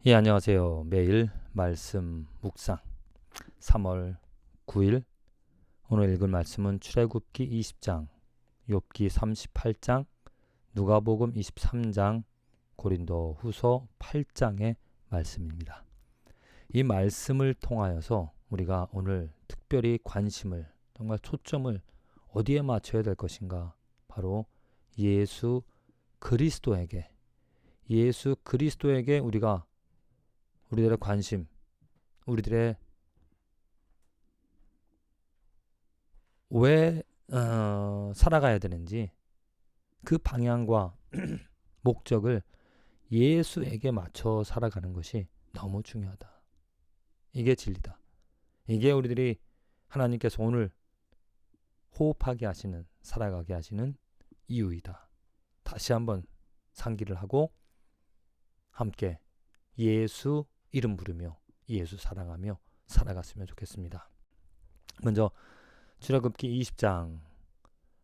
예, 안녕하세요. 매일 말씀 묵상 3월 9일 오늘 읽을 말씀은 출애굽기 20장, 욥기 38장, 누가복음 23장, 고린도후서 8장의 말씀입니다. 이 말씀을 통하여서 우리가 오늘 특별히 관심을, 정말 초점을 어디에 맞춰야 될 것인가? 바로 예수 그리스도에게 우리가 우리들의 관심, 우리들의 왜 살아가야 되는지 그 방향과 목적을 예수에게 맞춰 살아가는 것이 너무 중요하다. 이게 진리다. 이게 우리들이 하나님께서 오늘 호흡하게 하시는, 살아가게 하시는 이유이다. 다시 한번 상기를 하고 함께 예수 이름 부르며 예수 사랑하며 살아갔으면 좋겠습니다. 먼저 출애굽기 20장,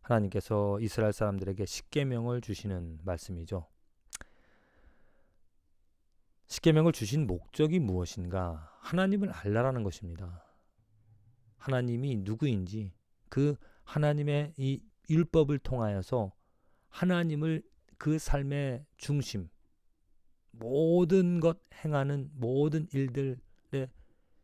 하나님께서 이스라엘 사람들에게 십계명을 주시는 말씀이죠. 십계명을 주신 목적이 무엇인가? 하나님을 알라라는 것입니다. 하나님이 누구인지, 그 하나님의 이 율법을 통하여서 하나님을 그 삶의 중심, 모든 것 행하는 모든 일들의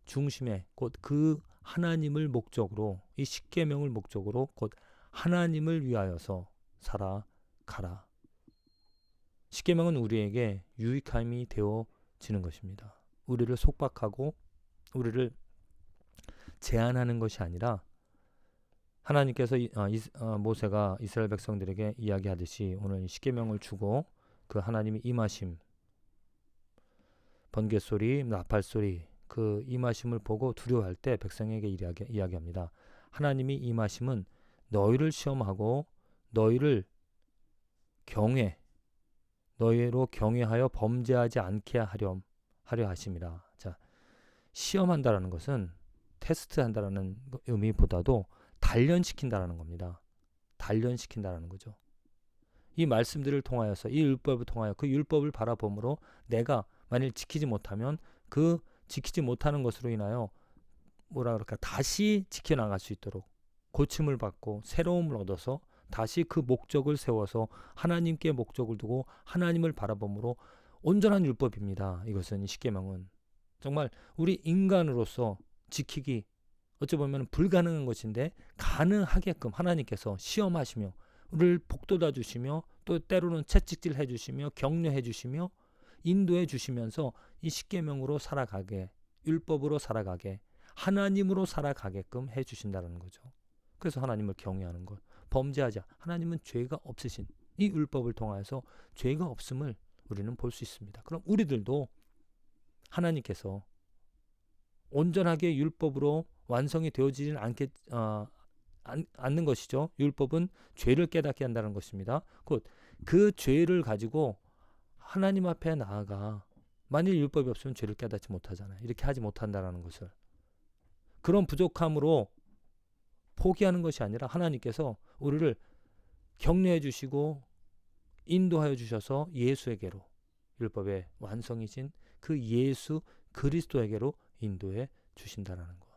중심에 곧 그 하나님을 목적으로, 이 십계명을 목적으로 곧 하나님을 위하여서 살아가라. 십계명은 우리에게 유익함이 되어지는 것입니다. 우리를 속박하고 우리를 제한하는 것이 아니라 하나님께서 모세가 이스라엘 백성들에게 이야기하듯이 오늘 십계명을 주고 그 하나님의 임하심, 번개소리, 나팔소리, 그 임하심을 보고 두려워할 때 백성에게 이야기합니다. 하나님이 임하심은 너희를 시험하고 너희를 너희로 경외하여 범죄하지 않게 하려 하심이라. 자, 시험한다라는 것은 테스트한다라는 의미보다도 단련시킨다라는 겁니다. 단련시킨다라는 거죠. 이 말씀들을 통하여서, 이 율법을 통하여 그 율법을 바라봄으로 내가 만일 지키지 못하면 그 지키지 못하는 것으로 인하여 다시 지켜나갈 수 있도록 고침을 받고 새로움을 얻어서 다시 그 목적을 세워서 하나님께 목적을 두고 하나님을 바라봄으로 온전한 율법입니다. 이것은 십계명은 정말 우리 인간으로서 지키기 어찌 보면 불가능한 것인데 가능하게끔 하나님께서 시험하시며 우리를 복돋아 주시며 또 때로는 채찍질 해주시며 격려해 주시며 인도해 주시면서 이 십계명으로 살아가게, 율법으로 살아가게, 하나님으로 살아가게끔 해 주신다는 거죠. 그래서 하나님을 경외하는 것, 범죄하자. 하나님은 죄가 없으신 이 율법을 통해서 죄가 없음을 우리는 볼 수 있습니다. 그럼 우리들도 하나님께서 온전하게 율법으로 완성이 되어지진 않는 것이죠. 율법은 죄를 깨닫게 한다는 것입니다. 곧 그 죄를 가지고 하나님 앞에 나아가 만일 율법이 없으면 죄를 깨닫지 못하잖아요. 이렇게 하지 못한다는 것을. 그런 부족함으로 포기하는 것이 아니라 하나님께서 우리를 격려해 주시고 인도하여 주셔서 예수에게로, 율법의 완성이신 그 예수 그리스도에게로 인도해 주신다는 것.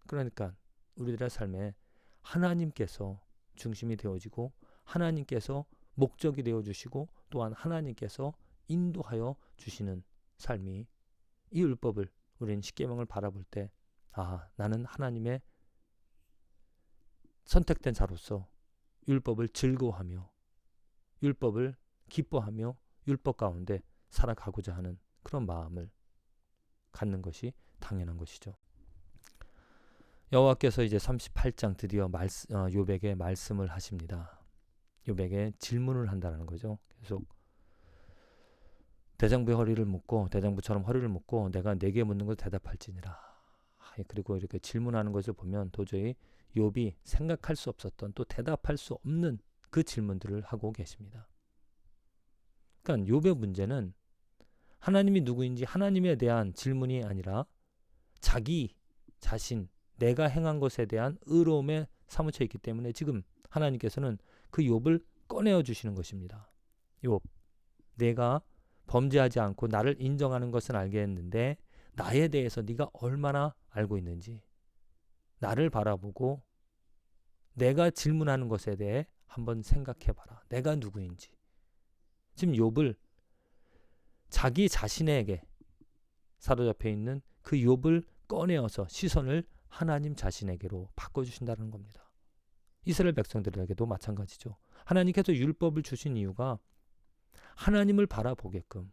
그러니까 우리들의 삶에 하나님께서 중심이 되어지고 하나님께서 목적이 되어주시고 또한 하나님께서 인도하여 주시는 삶이, 이 율법을, 우리는 십계명을 바라볼 때 나는 하나님의 선택된 자로서 율법을 즐거워하며 율법을 기뻐하며 율법 가운데 살아가고자 하는 그런 마음을 갖는 것이 당연한 것이죠. 여호와께서 이제 38장 드디어 욥에게 말씀을 하십니다. 욥에게 질문을 한다는 거죠. 계속 대장부의 허리를 묶고, 대장부처럼 허리를 묶고 내가 네게 묻는 것을 대답할지니라. 그리고 이렇게 질문하는 것을 보면 도저히 욥이 생각할 수 없었던, 또 대답할 수 없는 그 질문들을 하고 계십니다. 그러니까 욥의 문제는 하나님이 누구인지 하나님에 대한 질문이 아니라 자기 자신, 내가 행한 것에 대한 의로움에 사무쳐 있기 때문에 지금 하나님께서는 그 욥을 꺼내어 주시는 것입니다. 욥, 내가 범죄하지 않고 나를 인정하는 것은 알겠는데 나에 대해서 네가 얼마나 알고 있는지 나를 바라보고 내가 질문하는 것에 대해 한번 생각해봐라. 내가 누구인지. 지금 욥을 자기 자신에게 사로잡혀 있는 그 욥을 꺼내어서 시선을 하나님 자신에게로 바꿔주신다는 겁니다. 이스라엘 백성들에게도 마찬가지죠. 하나님께서 율법을 주신 이유가 하나님을 바라보게끔,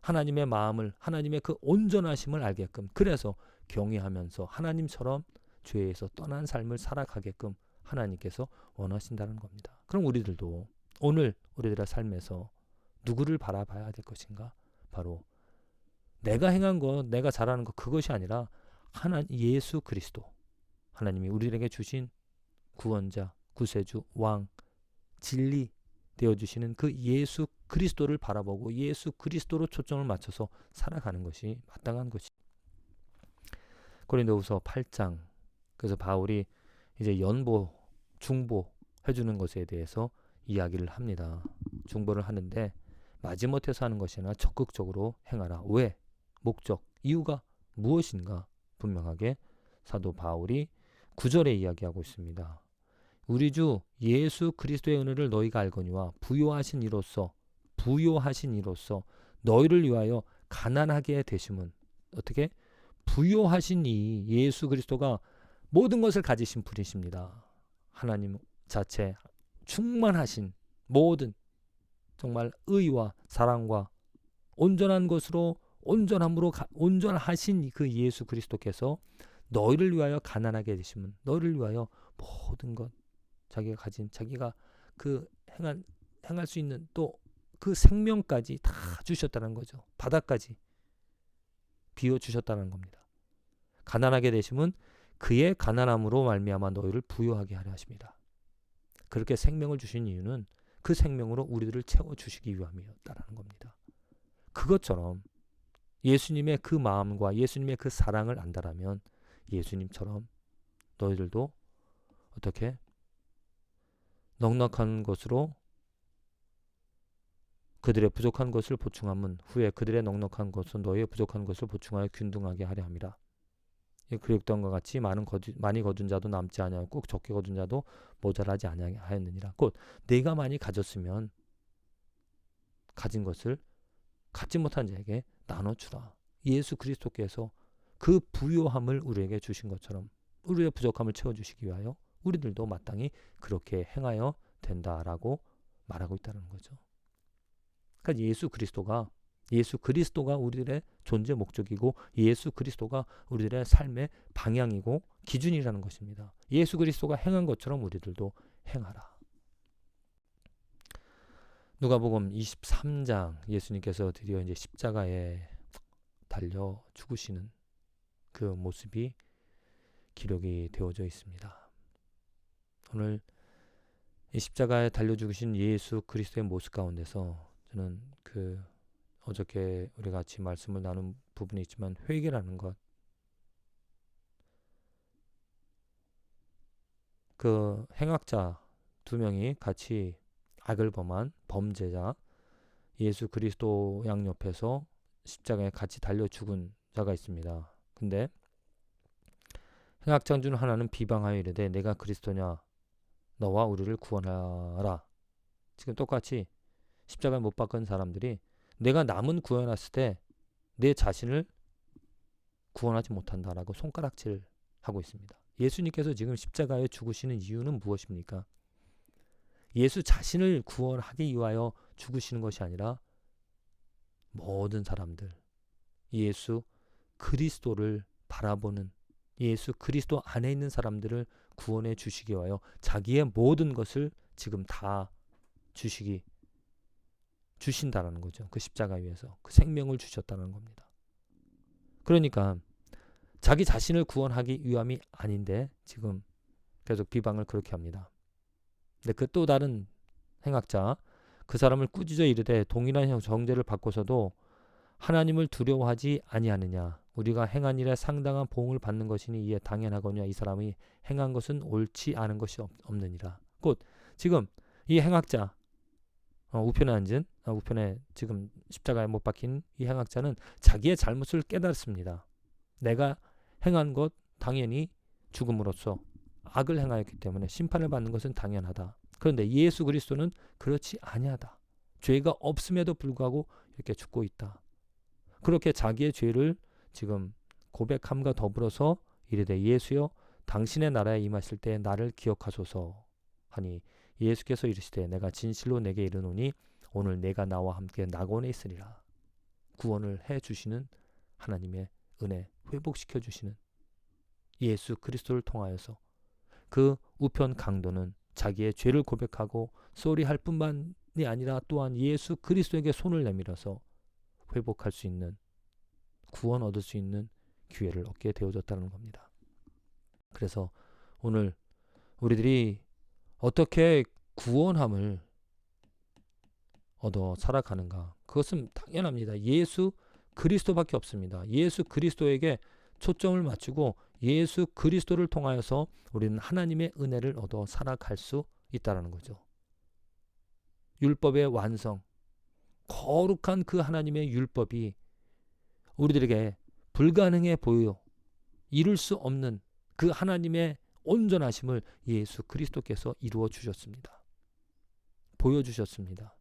하나님의 마음을, 하나님의 그 온전하심을 알게끔, 그래서 경외하면서 하나님처럼 죄에서 떠난 삶을 살아가게끔 하나님께서 원하신다는 겁니다. 그럼 우리들도 오늘 우리들의 삶에서 누구를 바라봐야 될 것인가? 바로 내가 행한 것, 내가 잘하는 것, 그것이 아니라 예수 그리스도, 하나님이 우리에게 주신 구원자, 구세주, 왕, 진리 되어주시는 그 예수 그리스도를 바라보고 예수 그리스도로 초점을 맞춰서 살아가는 것이 마땅한 것이. 고린도후서 8장, 그래서 바울이 이제 연보, 중보 해주는 것에 대해서 이야기를 합니다. 중보를 하는데 마지못해서 하는 것이 아니라 적극적으로 행하라. 왜? 목적, 이유가 무엇인가? 분명하게 사도 바울이 9절에 이야기하고 있습니다. 우리 주 예수 그리스도의 은혜를 너희가 알거니와 부요하신 이로써 너희를 위하여 가난하게 되심은, 어떻게? 부요하신 이 예수 그리스도가 모든 것을 가지신 분이십니다. 하나님 자체 충만하신 모든 정말 의와 사랑과 온전한 것으로 온전하신 그 예수 그리스도께서 너희를 위하여 가난하게 되시면, 너희를 위하여 모든 것, 자기가 가진, 자기가 그 행할 수 있는 또 그 생명까지 다 주셨다는 거죠. 바다까지 비워 주셨다는 겁니다. 가난하게 되심은 그의 가난함으로 말미암아 너희를 부유하게 하려 하십니다. 그렇게 생명을 주신 이유는 그 생명으로 우리들을 채워주시기 위함이었다는 겁니다. 그것처럼 예수님의 그 마음과 예수님의 그 사랑을 안다라면 예수님처럼 너희들도 어떻게 넉넉한 것으로 그들의 부족한 것을 보충함은 후에 그들의 넉넉한 것은 너희의 부족한 것을 보충하여 균등하게 하려 함이라. 그랬던 것 같이 많이 거둔 자도 남지 아니하고 적게 거둔 자도 모자라지 아니하였느니라. 곧 내가 많이 가졌으면 가진 것을 갖지 못한 자에게 나눠주라. 예수 그리스도께서 그 부요함을 우리에게 주신 것처럼 우리의 부족함을 채워주시기 위하여 우리들도 마땅히 그렇게 행하여 된다라고 말하고 있다는 거죠. 그러니까 예수 그리스도가 우리들의 존재 목적이고 예수 그리스도가 우리들의 삶의 방향이고 기준이라는 것입니다. 예수 그리스도가 행한 것처럼 우리들도 행하라. 누가복음 23장, 예수님께서 드디어 이제 십자가에 달려 죽으시는 그 모습이 기록이 되어져 있습니다. 오늘 이 십자가에 달려 죽으신 예수 그리스도의 모습 가운데서 저는 그 어저께 우리 같이 말씀을 나눈 부분이 있지만 회개라는 것, 그 행악자 두 명이 같이 악을 범한 범죄자 예수 그리스도 양옆에서 십자가에 같이 달려 죽은 자가 있습니다. 근데 행악자 중 하나는 비방하여 이르되 내가 그리스도냐 너와 우리를 구원하라. 지금 똑같이 십자가에 못 박은 사람들이 내가 남은 구원했을 때 내 자신을 구원하지 못한다라고 손가락질 하고 있습니다. 예수님께서 지금 십자가에 죽으시는 이유는 무엇입니까? 예수 자신을 구원하기 위하여 죽으시는 것이 아니라 모든 사람들, 예수 그리스도를 바라보는, 예수 그리스도 안에 있는 사람들을 구원해 주시기 위하여 자기의 모든 것을 지금 다 주신다는 거죠. 그 십자가 위에서 그 생명을 주셨다는 겁니다. 그러니까 자기 자신을 구원하기 위함이 아닌데 지금 계속 비방을 그렇게 합니다. 근데 그 또 다른 행악자, 그 사람을 꾸짖어 이르되 동일한 정죄를 받고서도 하나님을 두려워하지 아니하느냐. 우리가 행한 일에 상당한 보응을 받는 것이니 이에 당연하거니와 이 사람이 행한 것은 옳지 않은 것이 없느니라. 곧 지금 이 행악자, 우편에 지금 십자가에 못 박힌 이 행악자는 자기의 잘못을 깨달았습니다. 내가 행한 것 당연히 죽음으로써 악을 행하였기 때문에 심판을 받는 것은 당연하다. 그런데 예수 그리스도는 그렇지 아니하다. 죄가 없음에도 불구하고 이렇게 죽고 있다. 그렇게 자기의 죄를 지금 고백함과 더불어서 이르되 예수여 당신의 나라에 임하실 때 나를 기억하소서 하니 예수께서 이르시되 내가 진실로 내게 이르노니 오늘 내가 나와 함께 낙원에 있으리라. 구원을 해 주시는 하나님의 은혜, 회복시켜 주시는 예수 그리스도를 통하여서 그 우편 강도는 자기의 죄를 고백하고 쏘리할 뿐만이 아니라 또한 예수 그리스도에게 손을 내밀어서 회복할 수 있는, 구원 얻을 수 있는 기회를 얻게 되어졌다는 겁니다. 그래서 오늘 우리들이 어떻게 구원함을 얻어 살아가는가? 그것은 당연합니다. 예수 그리스도밖에 없습니다. 예수 그리스도에게 초점을 맞추고 예수 그리스도를 통하여서 우리는 하나님의 은혜를 얻어 살아갈 수 있다는 거죠. 율법의 완성, 거룩한 그 하나님의 율법이 우리들에게 불가능해 보여 이룰 수 없는 그 하나님의 온전하심을 예수 그리스도께서 이루어 주셨습니다. 보여주셨습니다.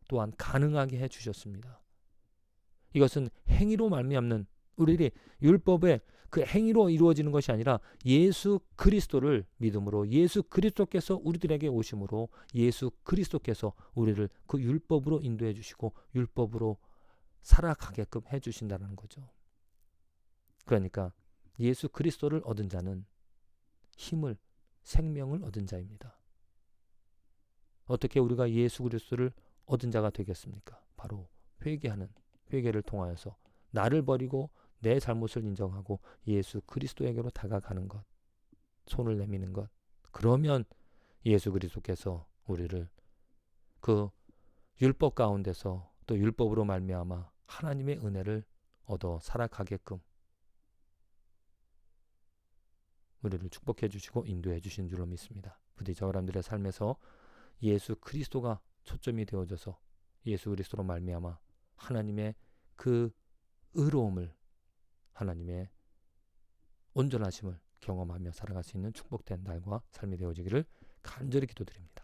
또한 가능하게 해주셨습니다. 이것은 행위로 말미암는 우리들이 율법의 그 행위로 이루어지는 것이 아니라 예수 그리스도를 믿음으로 예수 그리스도께서 우리들에게 오심으로 예수 그리스도께서 우리를 그 율법으로 인도해 주시고 율법으로 살아가게끔 해주신다는 거죠. 그러니까 예수 그리스도를 얻은 자는 힘을, 생명을 얻은 자입니다. 어떻게 우리가 예수 그리스도를 얻은 자가 되겠습니까? 바로 회개를 통하여서 나를 버리고 내 잘못을 인정하고 예수 그리스도에게로 다가가는 것, 손을 내미는 것. 그러면 예수 그리스도께서 우리를 그 율법 가운데서 또 율법으로 말미암아 하나님의 은혜를 얻어 살아가게끔 우리를 축복해 주시고 인도해 주신 줄로 믿습니다. 부디 저 사람들의 삶에서 예수 그리스도가 초점이 되어져서 예수 그리스도로 말미암아 하나님의 그 의로움을, 하나님의 온전하심을 경험하며 살아갈 수 있는 축복된 날과 삶이 되어지기를 간절히 기도드립니다.